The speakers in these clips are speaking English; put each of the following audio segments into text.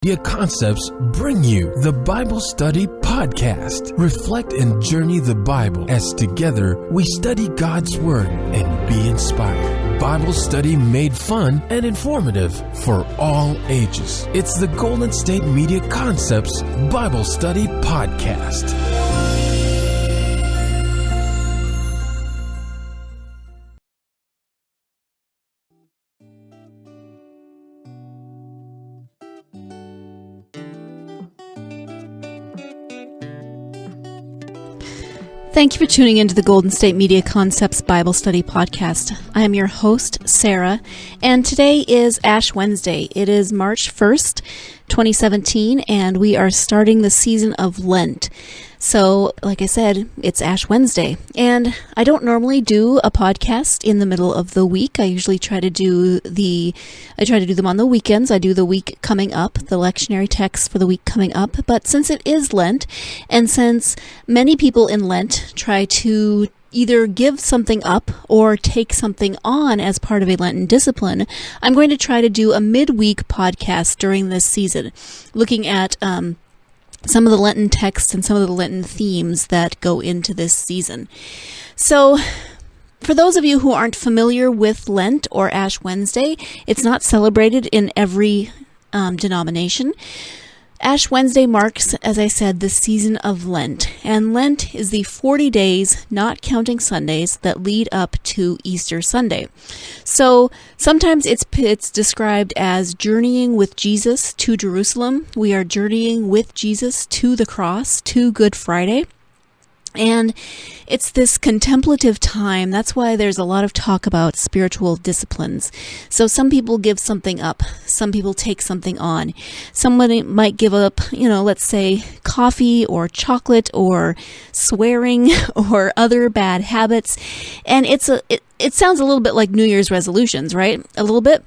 Media Concepts bring you the Bible Study Podcast. Reflect and journey the Bible as together we study God's Word and be inspired. Bible study made fun and informative for all ages. It's the Golden State Media Concepts Bible Study Podcast. Thank you for tuning into the Golden State Media Concepts Bible Study Podcast. I am your host, Sarah, and today is Ash Wednesday. It is March 1st, 2017, and we are starting the season of Lent. So, like I said, it's Ash Wednesday, and I don't normally do a podcast in the middle of the week. I usually try to do them on the weekends. I do the week coming up, the lectionary text for the week coming up. But since it is Lent, and since many people in Lent try to either give something up or take something on as part of a Lenten discipline, I'm going to try to do a midweek podcast during this season, looking at some of the Lenten texts and some of the Lenten themes that go into this season. So, for those of you who aren't familiar with Lent or Ash Wednesday, it's not celebrated in every denomination. Ash Wednesday marks, as I said, the season of Lent, and Lent is the 40 days, not counting Sundays, that lead up to Easter Sunday. So sometimes it's described as journeying with Jesus to Jerusalem. We are journeying with Jesus to the cross, to Good Friday. And it's this contemplative time. That's why there's a lot of talk about spiritual disciplines. So some people give something up. Some people take something on. Somebody might give up, let's say coffee or chocolate or swearing or other bad habits. And it sounds a little bit like New Year's resolutions, right? A little bit.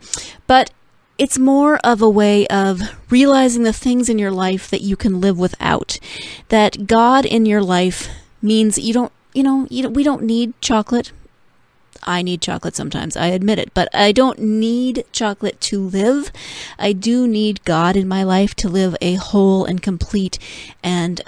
But it's more of a way of realizing the things in your life that you can live without. That God in your life means we don't need chocolate. I need chocolate sometimes, I admit it, but I don't need chocolate to live. I do need God in my life to live a whole and complete and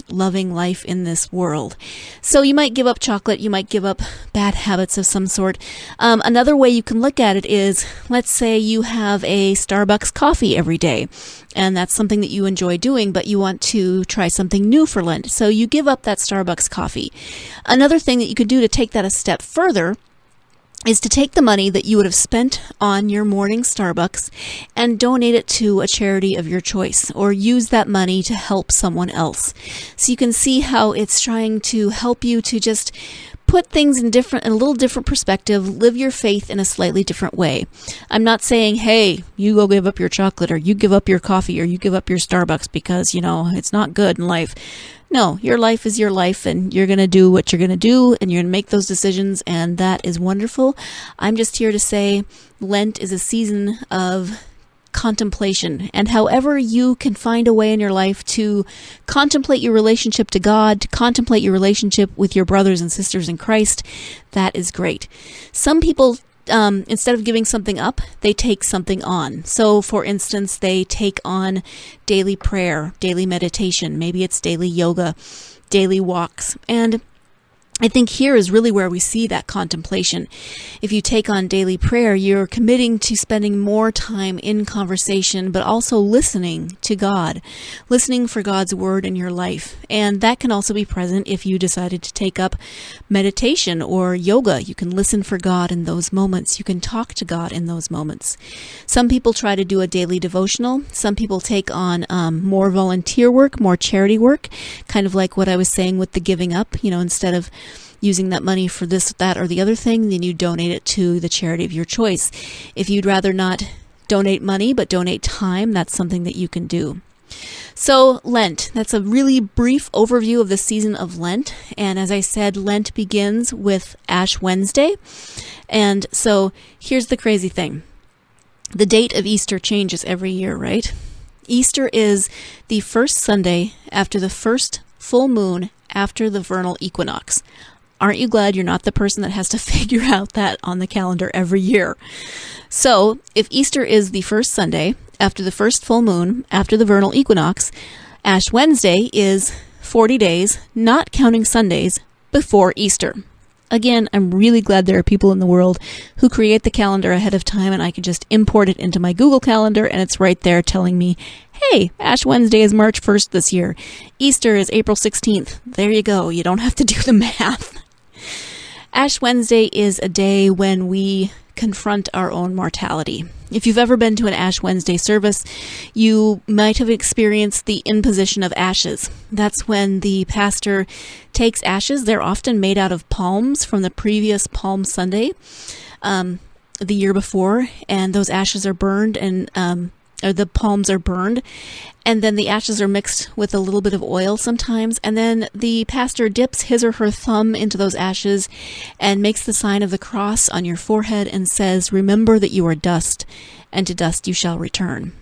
loving life in this world. So you might give up chocolate, you might give up bad habits of some sort. Another way you can look at it is, let's say you have a Starbucks coffee every day, and that's something that you enjoy doing, but you want to try something new for Lent. So you give up that Starbucks coffee. Another thing that you could do to take that a step further is to take the money that you would have spent on your morning Starbucks and donate it to a charity of your choice, or use that money to help someone else. So you can see how it's trying to help you to just put things in a little different perspective, live your faith in a slightly different way. I'm not saying, hey, you go give up your chocolate, or you give up your coffee, or you give up your Starbucks because, it's not good in life. No, your life is your life, and you're going to do what you're going to do, and you're going to make those decisions, and that is wonderful. I'm just here to say Lent is a season of contemplation, and however you can find a way in your life to contemplate your relationship to God, to contemplate your relationship with your brothers and sisters in Christ, that is great. Some people, instead of giving something up, they take something on. So, for instance, they take on daily prayer, daily meditation, maybe it's daily yoga, daily walks, and I think here is really where we see that contemplation. If you take on daily prayer, you're committing to spending more time in conversation, but also listening to God, listening for God's word in your life. And that can also be present if you decided to take up meditation or yoga. You can listen for God in those moments. You can talk to God in those moments. Some people try to do a daily devotional. Some people take on more volunteer work, more charity work, kind of like what I was saying with the giving up, instead of using that money for this, that, or the other thing, then you donate it to the charity of your choice. If you'd rather not donate money, but donate time, that's something that you can do. So Lent, that's a really brief overview of the season of Lent. And as I said, Lent begins with Ash Wednesday. And so here's the crazy thing. The date of Easter changes every year, right? Easter is the first Sunday after the first full moon after the vernal equinox. Aren't you glad you're not the person that has to figure out that on the calendar every year? So, if Easter is the first Sunday after the first full moon, after the vernal equinox. Ash Wednesday is 40 days, not counting Sundays, before Easter. Again, I'm really glad there are people in the world who create the calendar ahead of time, and I can just import it into my Google Calendar, and it's right there telling me, hey, Ash Wednesday is March 1st this year. Easter is April 16th. There you go. You don't have to do the math. Ash Wednesday is a day when we confront our own mortality. If you've ever been to an Ash Wednesday service, you might have experienced the imposition of ashes. That's when the pastor takes ashes. They're often made out of palms from the previous Palm Sunday, the year before, and those ashes are burned or the palms are burned, and then the ashes are mixed with a little bit of oil sometimes, and then the pastor dips his or her thumb into those ashes and makes the sign of the cross on your forehead and says, "Remember that you are dust, and to dust you shall return."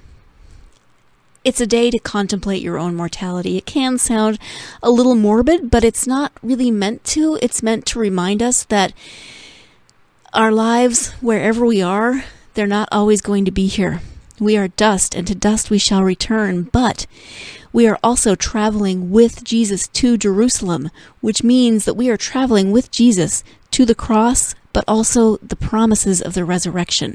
It's a day to contemplate your own mortality. It can sound a little morbid, but it's not really meant to. It's meant to remind us that our lives, wherever we are, they're not always going to be here. We are dust, and to dust we shall return, but we are also traveling with Jesus to Jerusalem, which means that we are traveling with Jesus to the cross, but also the promises of the resurrection.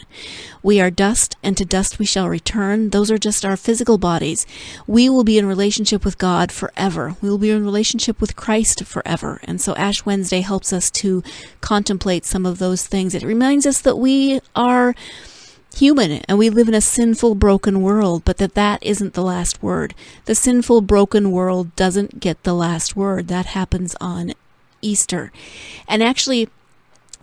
We are dust, and to dust we shall return. Those are just our physical bodies. We will be in relationship with God forever. We will be in relationship with Christ forever. And so Ash Wednesday helps us to contemplate some of those things. It reminds us that we are human and we live in a sinful, broken world, but that isn't the last word. The sinful, broken world doesn't get the last word. That happens on Easter. And actually,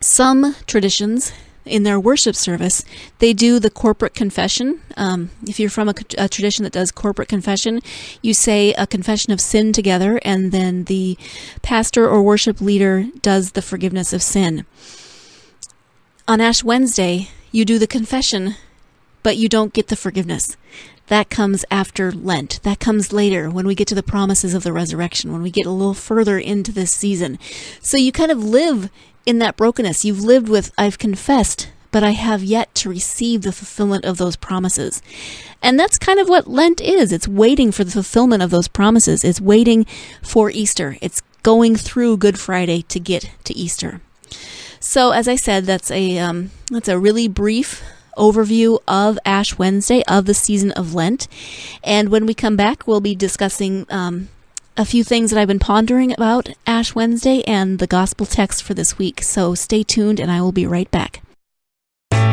some traditions in their worship service, they do the corporate confession. If you're from a tradition that does corporate confession, you say a confession of sin together, and then the pastor or worship leader does the forgiveness of sin. On Ash Wednesday, you do the confession, but you don't get the forgiveness. That comes after Lent. That comes later when we get to the promises of the resurrection, when we get a little further into this season. So you kind of live in that brokenness. You've lived with, I've confessed, but I have yet to receive the fulfillment of those promises. And that's kind of what Lent is. It's waiting for the fulfillment of those promises. It's waiting for Easter. It's going through Good Friday to get to Easter. So as I said, that's a really brief overview of Ash Wednesday, of the season of Lent. And when we come back, we'll be discussing a few things that I've been pondering about Ash Wednesday and the gospel text for this week. So stay tuned, and I will be right back.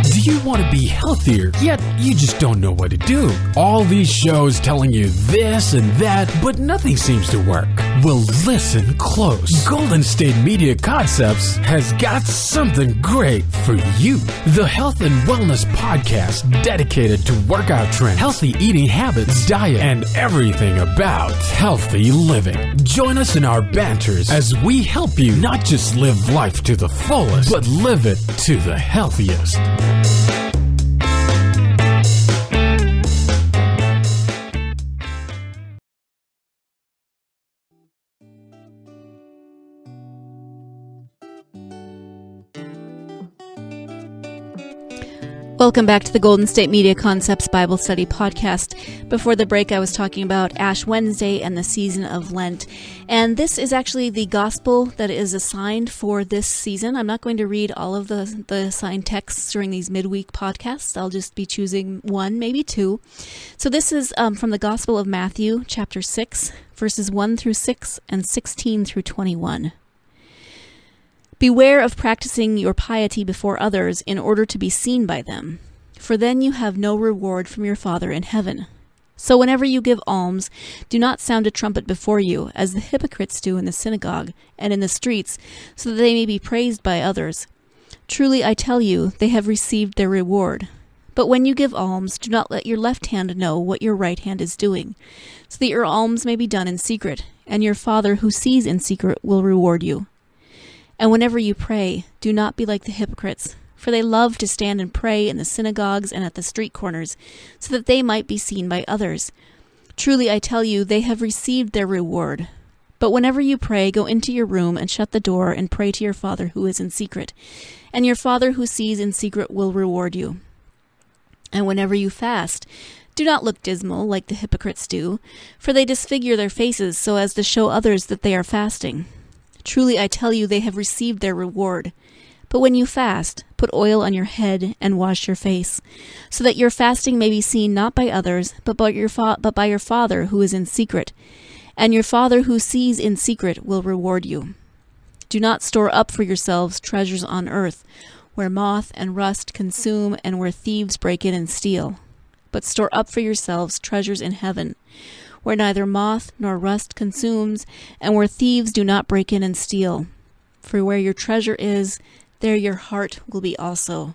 Do you want to be healthier, yet you just don't know what to do? All these shows telling you this and that, but nothing seems to work. Well, listen close. Golden State Media Concepts has got something great for you. The Health and Wellness Podcast, dedicated to workout trends, healthy eating habits, diet, and everything about healthy living. Join us in our banters as we help you not just live life to the fullest, but live it to the healthiest. Welcome back to the Golden State Media Concepts Bible Study Podcast. Before the break, I was talking about Ash Wednesday and the season of Lent. And this is actually the gospel that is assigned for this season. I'm not going to read all of the assigned texts during these midweek podcasts. I'll just be choosing one, maybe two. So this is from the Gospel of Matthew, chapter 6, verses 1 through 6 and 16 through 21. Beware of practicing your piety before others in order to be seen by them, for then you have no reward from your Father in heaven. So whenever you give alms, do not sound a trumpet before you, as the hypocrites do in the synagogue and in the streets, so that they may be praised by others. Truly I tell you, they have received their reward. But when you give alms, do not let your left hand know what your right hand is doing, so that your alms may be done in secret, and your Father who sees in secret will reward you. And whenever you pray, do not be like the hypocrites, for they love to stand and pray in the synagogues and at the street corners, so that they might be seen by others. Truly I tell you, they have received their reward. But whenever you pray, go into your room and shut the door and pray to your Father who is in secret, and your Father who sees in secret will reward you. And whenever you fast, Do not look dismal like the hypocrites do, for they disfigure their faces so as to show others that they are fasting. Truly I tell you, they have received their reward. But when you fast, put oil on your head and wash your face, so that your fasting may be seen not by others, but by your Father who is in secret. And your Father who sees in secret will reward you. Do not store up for yourselves treasures on earth, where moth and rust consume and where thieves break in and steal. But store up for yourselves treasures in heaven, where neither moth nor rust consumes, and where thieves do not break in and steal. For where your treasure is, there your heart will be also.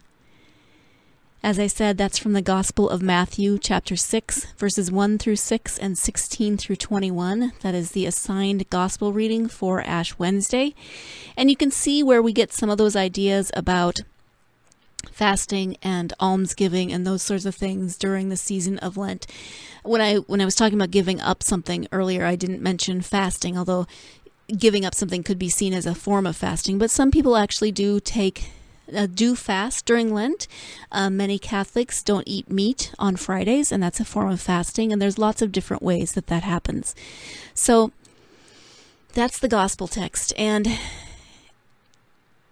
As I said, that's from the Gospel of Matthew, chapter 6, verses 1 through 6 and 16 through 21. That is the assigned Gospel reading for Ash Wednesday. And you can see where we get some of those ideas about fasting and almsgiving and those sorts of things during the season of Lent. When I was talking about giving up something earlier, I didn't mention fasting, although giving up something could be seen as a form of fasting. But some people actually do fast during Lent. Many Catholics don't eat meat on Fridays, and that's a form of fasting. And there's lots of different ways that happens. So that's the gospel text, and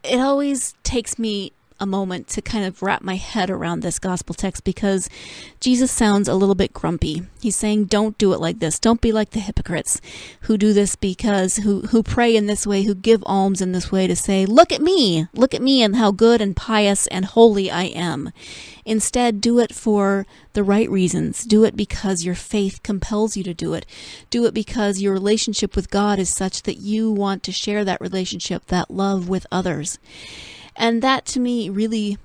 it always takes me a moment to kind of wrap my head around this gospel text, because Jesus sounds a little bit grumpy. He's saying, don't do it like this. Don't be like the hypocrites who do this because who pray in this way, who give alms in this way to say, look at me and how good and pious and holy I am. Instead, do it for the right reasons. Do it because your faith compels you to do it. Do it because your relationship with God is such that you want to share that relationship, that love with others. And that, to me, really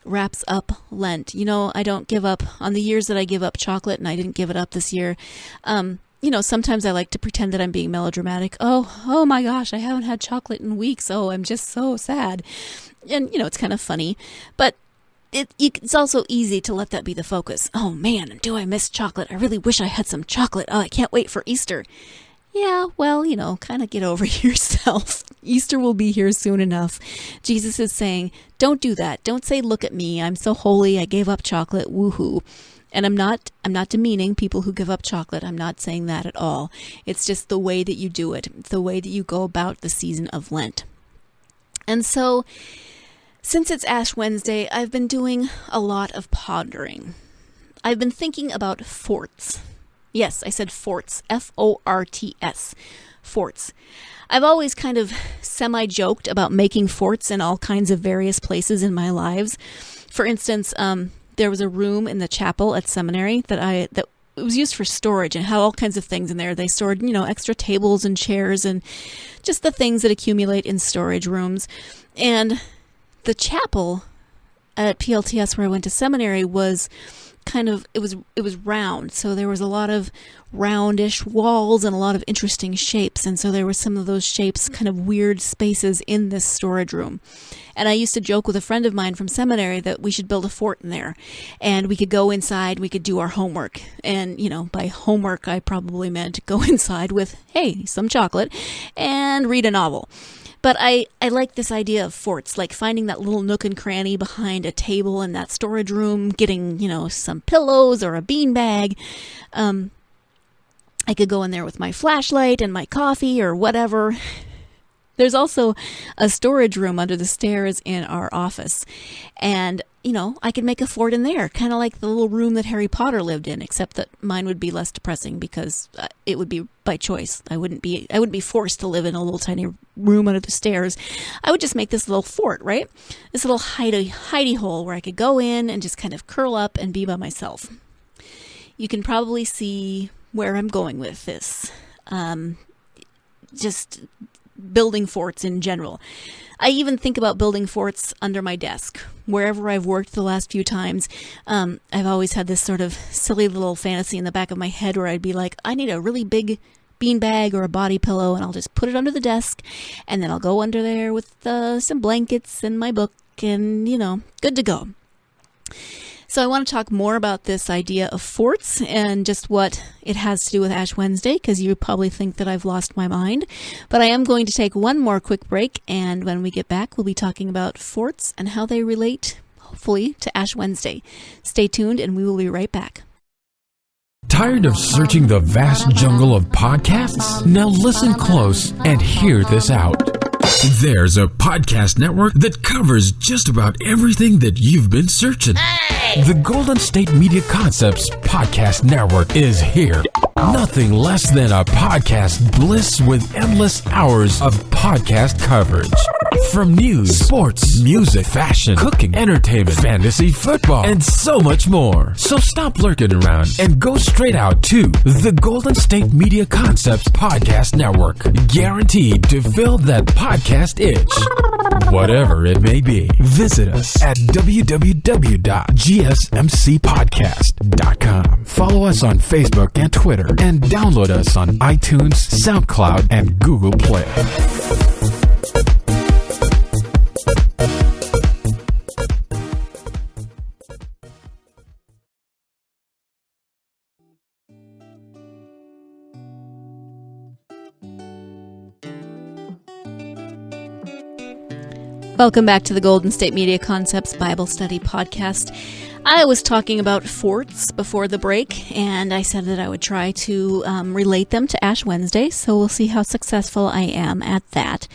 wraps up Lent. I don't give up on the years that I give up chocolate, and I didn't give it up this year. Sometimes I like to pretend that I'm being melodramatic. Oh my gosh, I haven't had chocolate in weeks. Oh, I'm just so sad. And, it's kind of funny. But it's also easy to let that be the focus. Oh man, do I miss chocolate? I really wish I had some chocolate. Oh, I can't wait for Easter. Yeah, well, kind of get over yourself. Easter will be here soon enough. Jesus is saying, don't do that. Don't say, look at me. I'm so holy. I gave up chocolate. Woohoo. And I'm not demeaning people who give up chocolate. I'm not saying that at all. It's just the way that you do it. It's the way that you go about the season of Lent. And so, since it's Ash Wednesday, I've been doing a lot of pondering. I've been thinking about forts. Yes, I said forts. F-O-R-T-S. Forts. I've always kind of semi-joked about making forts in all kinds of various places in my lives. For instance, there was a room in the chapel at seminary that it was used for storage and had all kinds of things in there. They stored, extra tables and chairs and just the things that accumulate in storage rooms. And the chapel at PLTS where I went to seminary was it was round, so there was a lot of roundish walls and a lot of interesting shapes, and so there were some of those shapes, kind of weird spaces in this storage room. And I used to joke with a friend of mine from seminary that we should build a fort in there, and we could go inside, we could do our homework. And, by homework I probably meant go inside with, hey, some chocolate, and read a novel. But I like this idea of forts, like finding that little nook and cranny behind a table in that storage room, getting, some pillows or a beanbag. I could go in there with my flashlight and my coffee or whatever. There's also a storage room under the stairs in our office. And, I could make a fort in there, kind of like the little room that Harry Potter lived in, except that mine would be less depressing because it would be by choice. I wouldn't be forced to live in a little tiny room under the stairs. I would just make this little fort, right? This little hidey hole where I could go in and just kind of curl up and be by myself. You can probably see where I'm going with this. Just building forts in general. I even think about building forts under my desk. Wherever I've worked the last few times, I've always had this sort of silly little fantasy in the back of my head where I'd be like, I need a really big beanbag or a body pillow, and I'll just put it under the desk, and then I'll go under there with some blankets and my book, and, good to go. So I want to talk more about this idea of forts and just what it has to do with Ash Wednesday, because you probably think that I've lost my mind. But I am going to take one more quick break, and when we get back, we'll be talking about forts and how they relate, hopefully, to Ash Wednesday. Stay tuned, and we will be right back. Tired of searching the vast jungle of podcasts? Now listen close and hear this out. There's a podcast network that covers just about everything that you've been searching. Hey! The Golden State Media Concepts Podcast Network is here. Nothing less than a podcast bliss with endless hours of podcast coverage. From news, sports, music, fashion, cooking, entertainment, fantasy, football, and so much more. So stop lurking around and go straight out to the Golden State Media Concepts Podcast Network. Guaranteed to fill that podcast itch. Whatever it may be. Visit us at www.gsmcpodcast.com. Follow us on Facebook and Twitter, and download us on iTunes, SoundCloud, and Google Play. Welcome back to the Golden State Media Concepts Bible Study Podcast. I was talking about forts before the break, and I said that I would try to relate them to Ash Wednesday, so we'll see how successful I am at that.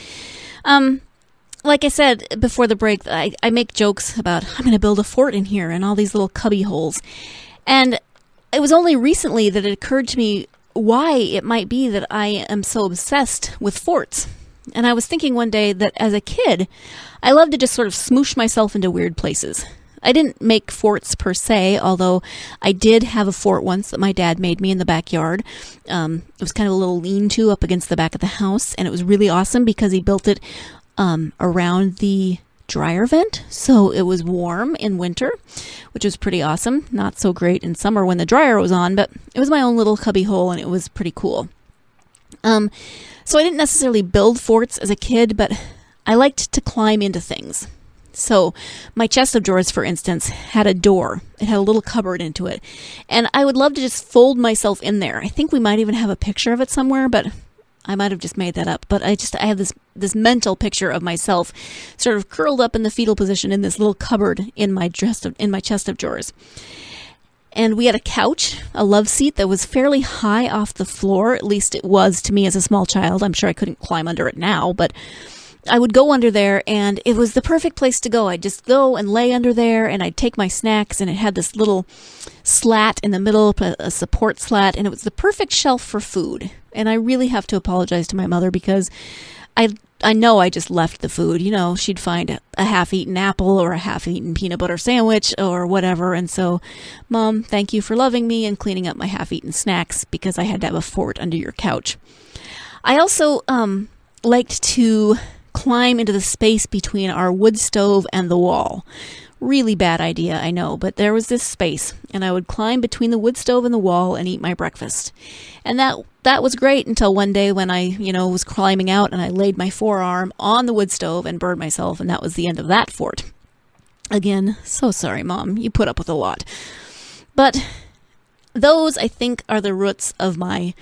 Like I said before the break, I make jokes about, I'm going to build a fort in here and all these little cubby holes. And it was only recently that it occurred to me why it might be that I am so obsessed with forts. And I was thinking one day that as a kid, I loved to just sort of smoosh myself into weird places. I didn't make forts per se, although I did have a fort once that my dad made me in the backyard. It was kind of a little lean-to up against the back of the house, and it was really awesome because he built it around the dryer vent, so it was warm in winter, which was pretty awesome. Not so great in summer when the dryer was on, but it was my own little cubby hole, and it was pretty cool. So I didn't necessarily build forts as a kid, but I liked to climb into things. So my chest of drawers, for instance, had a door. It had a little cupboard into it. And I would love to just fold myself in there. I think we might even have a picture of it somewhere, but I might have just made that up. But I have this mental picture of myself sort of curled up in the fetal position in this little cupboard in my chest of drawers. And we had a couch, a love seat that was fairly high off the floor. At least it was to me as a small child. I'm sure I couldn't climb under it now, but I would go under there, and it was the perfect place to go. I'd just go and lay under there, and I'd take my snacks, and it had this little slat in the middle, a support slat, and it was the perfect shelf for food. And I really have to apologize to my mother because I know I just left the food. You know, she'd find a half-eaten apple or a half-eaten peanut butter sandwich or whatever. And so, Mom, thank you for loving me and cleaning up my half-eaten snacks because I had to have a fort under your couch. I also liked to climb into the space between our wood stove and the wall. Really bad idea, I know, but there was this space, and I would climb between the wood stove and the wall and eat my breakfast. And that was great until one day when I, was climbing out and I laid my forearm on the wood stove and burned myself, and that was the end of that fort. Again, so sorry, Mom. You put up with a lot. But those, I think, are the roots of my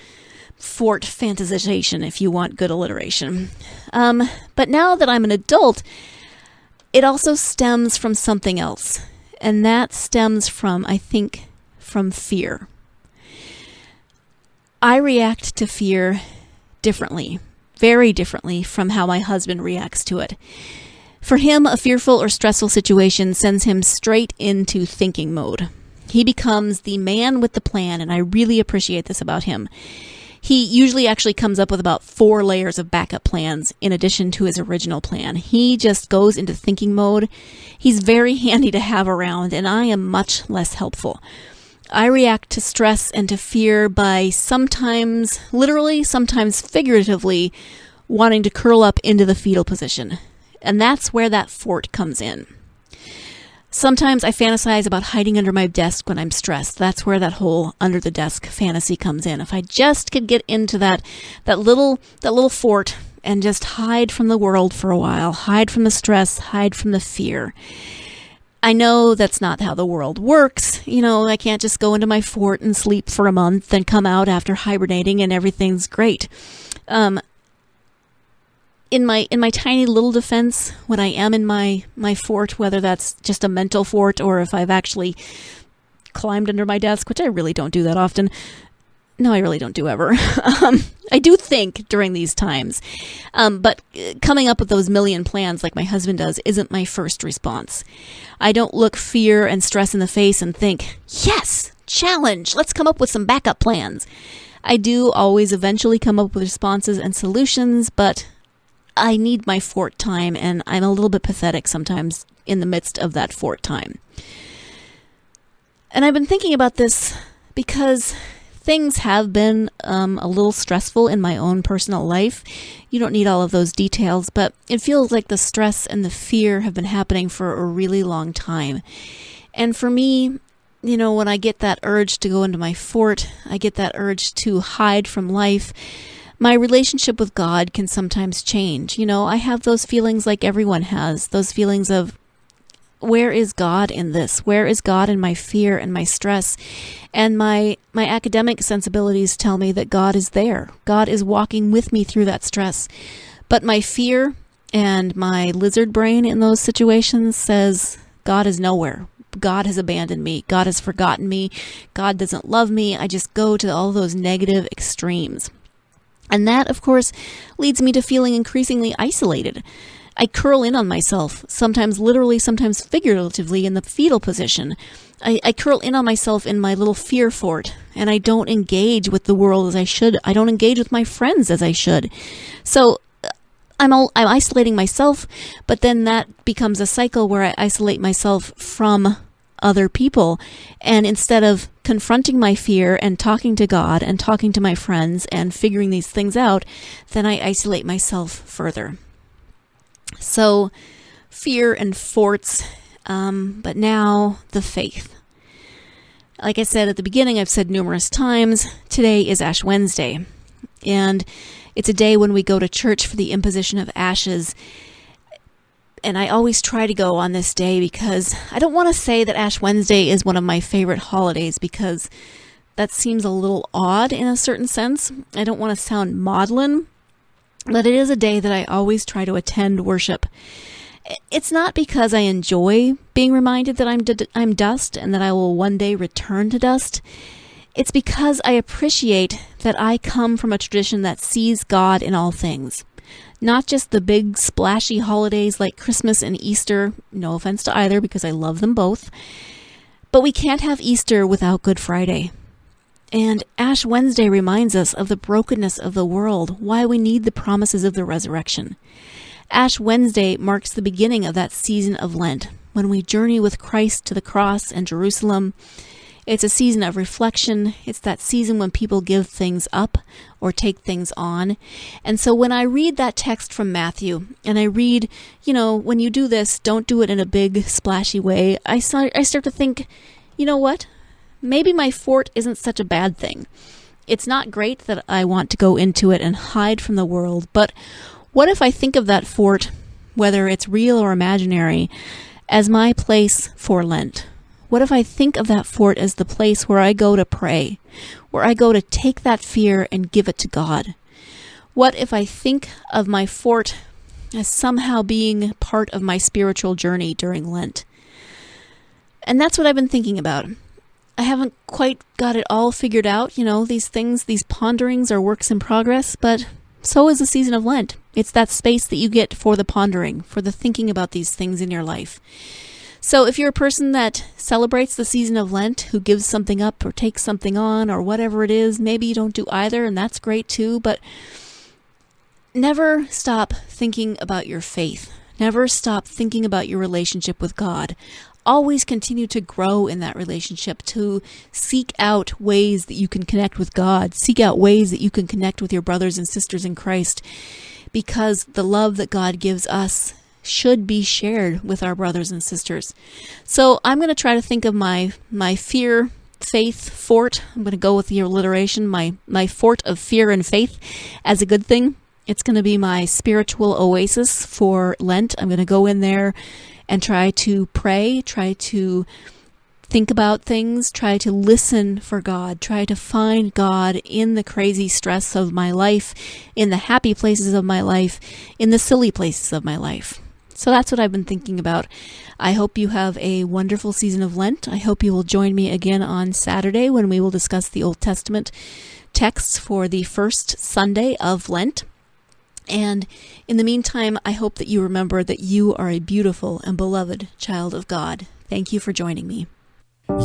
fort fantasization, if you want good alliteration. But now that I'm an adult, it also stems from something else. And that stems from, I think, from fear. I react to fear differently, very differently from how my husband reacts to it. For him, a fearful or stressful situation sends him straight into thinking mode. He becomes the man with the plan, and I really appreciate this about him. He usually actually comes up with about 4 layers of backup plans in addition to his original plan. He just goes into thinking mode. He's very handy to have around, and I am much less helpful. I react to stress and to fear by sometimes literally, sometimes figuratively, wanting to curl up into the fetal position. And that's where that fort comes in. Sometimes I fantasize about hiding under my desk when I'm stressed. That's where that whole under the desk fantasy comes in. If I just could get into that little fort and just hide from the world for a while, hide from the stress, hide from the fear. I know that's not how the world works. I can't just go into my fort and sleep for a month and come out after hibernating and everything's great. In my tiny little defense, when I am in my fort, whether that's just a mental fort or if I've actually climbed under my desk, which I really don't do that often. No, I really don't do ever. I do think during these times, but coming up with those million plans like my husband does isn't my first response. I don't look fear and stress in the face and think, yes, challenge, let's come up with some backup plans. I do always eventually come up with responses and solutions, but I need my fort time, and I'm a little bit pathetic sometimes in the midst of that fort time. And I've been thinking about this because things have been a little stressful in my own personal life. You don't need all of those details, but it feels like the stress and the fear have been happening for a really long time. And for me, when I get that urge to go into my fort, I get that urge to hide from life, my relationship with God can sometimes change. I have those feelings like everyone has, those feelings of, where is God in this? Where is God in my fear and my stress? And my academic sensibilities tell me that God is there. God is walking with me through that stress. But my fear and my lizard brain in those situations says, God is nowhere. God has abandoned me. God has forgotten me. God doesn't love me. I just go to all those negative extremes. And that, of course, leads me to feeling increasingly isolated. I curl in on myself, sometimes literally, sometimes figuratively, in the fetal position. I curl in on myself in my little fear fort, and I don't engage with the world as I should. I don't engage with my friends as I should. So I'm isolating myself, but then that becomes a cycle where I isolate myself from other people. And instead of confronting my fear and talking to God and talking to my friends and figuring these things out, then I isolate myself further. So, fear and forts, but now the faith. Like I said at the beginning, I've said numerous times, today is Ash Wednesday, and it's a day when we go to church for the imposition of ashes. And I always try to go on this day because I don't want to say that Ash Wednesday is one of my favorite holidays, because that seems a little odd in a certain sense. I don't want to sound maudlin, but it is a day that I always try to attend worship. It's not because I enjoy being reminded that I'm dust and that I will one day return to dust. It's because I appreciate that I come from a tradition that sees God in all things. Not just the big splashy holidays like Christmas and Easter, no offense to either because I love them both, but we can't have Easter without Good Friday. And Ash Wednesday reminds us of the brokenness of the world, why we need the promises of the resurrection. Ash Wednesday marks the beginning of that season of Lent, when we journey with Christ to the cross and Jerusalem. It's a season of reflection. It's that season when people give things up or take things on. And so when I read that text from Matthew, and I read, when you do this, don't do it in a big, splashy way, I start to think, you know what? Maybe my fort isn't such a bad thing. It's not great that I want to go into it and hide from the world, but what if I think of that fort, whether it's real or imaginary, as my place for Lent? What if I think of that fort as the place where I go to pray, where I go to take that fear and give it to God? What if I think of my fort as somehow being part of my spiritual journey during Lent? And that's what I've been thinking about. I haven't quite got it all figured out. These things, these ponderings are works in progress, but so is the season of Lent. It's that space that you get for the pondering, for the thinking about these things in your life. So if you're a person that celebrates the season of Lent, who gives something up or takes something on or whatever it is, maybe you don't do either, and that's great too, but never stop thinking about your faith. Never stop thinking about your relationship with God. Always continue to grow in that relationship, to seek out ways that you can connect with God, seek out ways that you can connect with your brothers and sisters in Christ, because the love that God gives us should be shared with our brothers and sisters. So I'm going to try to think of my fear, faith, fort. I'm going to go with the alliteration, my fort of fear and faith as a good thing. It's going to be my spiritual oasis for Lent. I'm going to go in there and try to pray, try to think about things, try to listen for God, try to find God in the crazy stress of my life, in the happy places of my life, in the silly places of my life. So that's what I've been thinking about. I hope you have a wonderful season of Lent. I hope you will join me again on Saturday when we will discuss the Old Testament texts for the first Sunday of Lent. And in the meantime, I hope that you remember that you are a beautiful and beloved child of God. Thank you for joining me.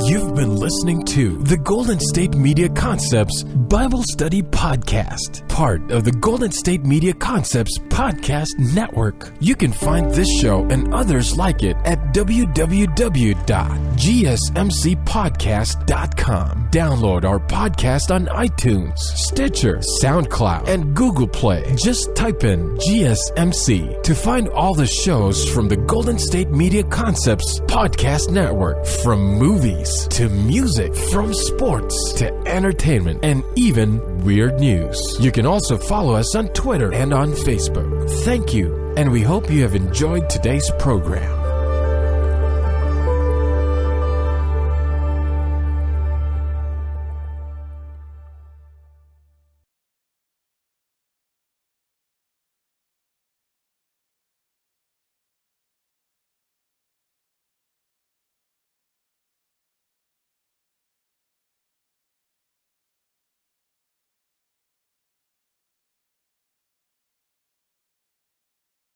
You've been listening to the Golden State Media Concepts Bible Study Podcast, part of the Golden State Media Concepts Podcast Network. You can find this show and others like it at www.gsmcpodcast.com. Download our podcast on iTunes, Stitcher, SoundCloud, and Google Play. Just type in GSMC to find all the shows from the Golden State Media Concepts Podcast Network, from movies to music, from sports to entertainment, and even weird news. You can also follow us on Twitter and on Facebook. Thank you, and we hope you have enjoyed today's program.